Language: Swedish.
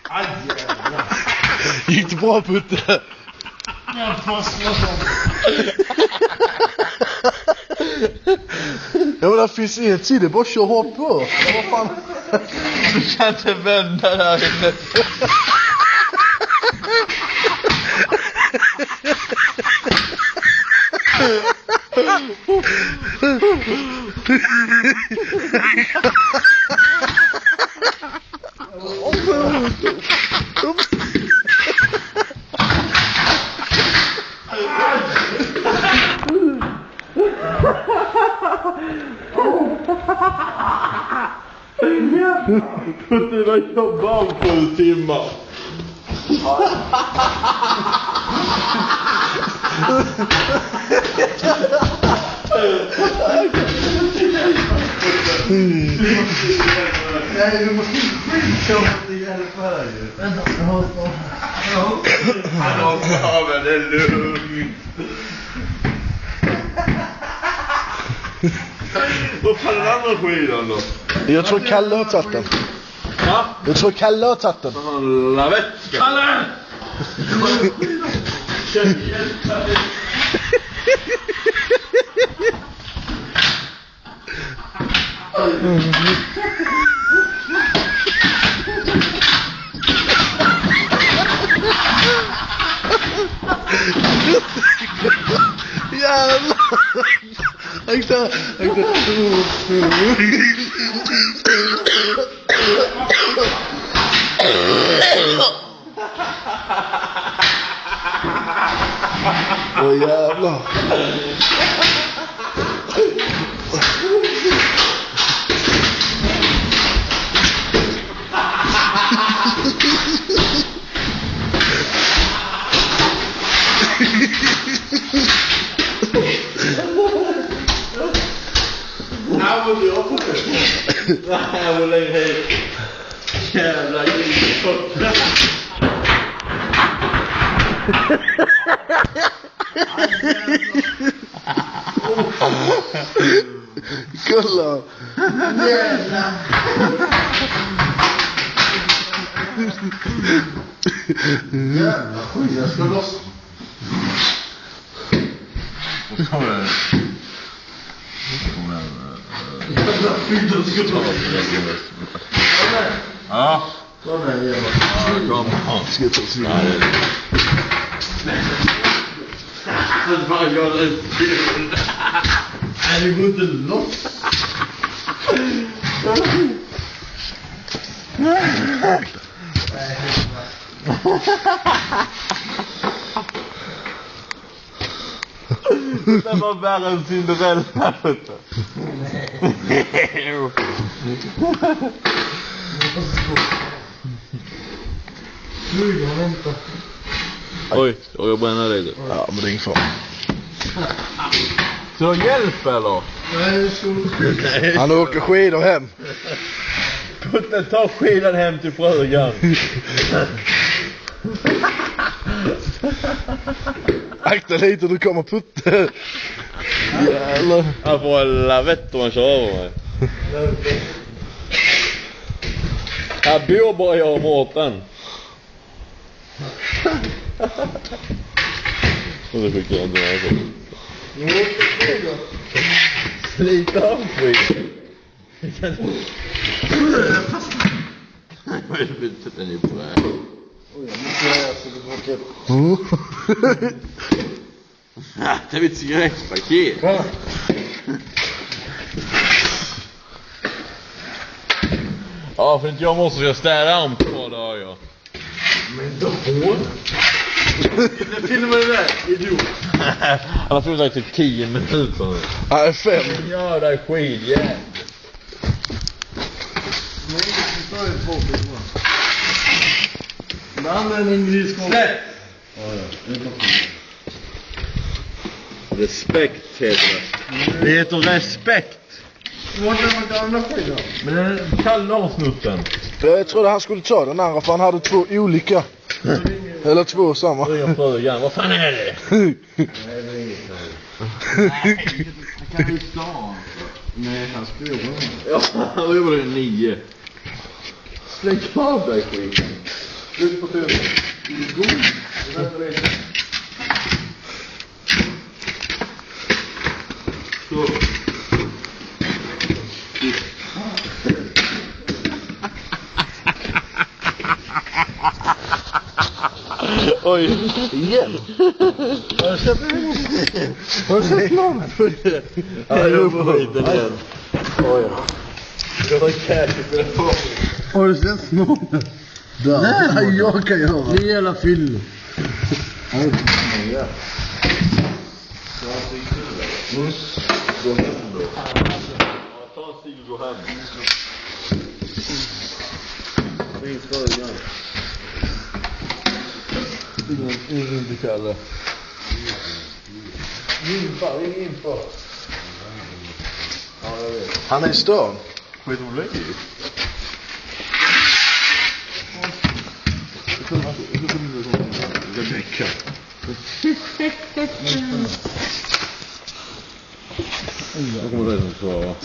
Aj, jävlar. Gick det bra, Putte? Jag fastnar som. Ja, men det finns inget tid, det är bara kör hårt på. Ja, vad fan? Du kan inte vända där inne. Putte var jobbar 7 timmar. Nej, du måste inte det hjälper ju. Han har men det är lugnt. Vad fan är den andra skidan då? Jag tror Kalle har tagit den. Va? Jag tror Kalle har tagit den. Alla vet. Kalle! Jävlar! Akta! Åh jävlar! Här var jag på det. Här var längre hit. Jävla gilkotta. Kolla! Jävlar. Jävla skit, jag ska loss. Jävla skit, jag ska loss. Ja. Kom här, jävla. Kom. Ska jag ta sig? Fan, jag är kul. Nej, det går inte loss. Det var värre än Cinderella. Nu, jag väntar. Oj, jag bränner dig. Ja, men det är ingen fara. Så hjälp eller? Nej, så. Han åker skidor hem. Putte, ta skidan hem till frugan. Akta lite, du kommer Putte. Jävlar. Han får en lavett om han kör över mig. Här bor bara jag och Mårten. Och det skickar jag inte med. Slit av skit. Jag vill inte den är på väg. Oj, jag måste lära sig tillbaka. Det är ett cigarettpaket. Ja, för inte jag måste jag städa om 2 dagar. Men då får det filmar det där, idiot. Han har filmat typ 10 minuter nu. Nej, 5. Ja, det är skit, yeah. Nej, det står ju på filmen. Men användning vi ska... Släpp! Ja, det är bra. Respekt heter det. Det heter respekt. Vart är den gamla skiten? Men den kallar snutten. Jag trodde han skulle ta den andra för han hade 2 olika. Eller 2 samma. Ringa frugan, vad fan är det? Nej, det är inget. Nej, jag kan ju ta. Nej, han spelar. Ja, han jobbar 9. Släng av dig skiten. Slut på turen. God. Vänta lite. Så. Oj. Igen. Har du sett planen? Ja, jag är på skiten igen. Oj. Jag har käkat för det på. Har du sett snålen? Nej, jag kan göra. Det är jävla fyll. Ja. Gå hem då. Ja, ta en stig och gå hem. Ring för Ingen till Kalle. ring in på. Ja, jag vet. Han är i störn. Skit om lägger ju. Rebecka. Jag kommer redan svara.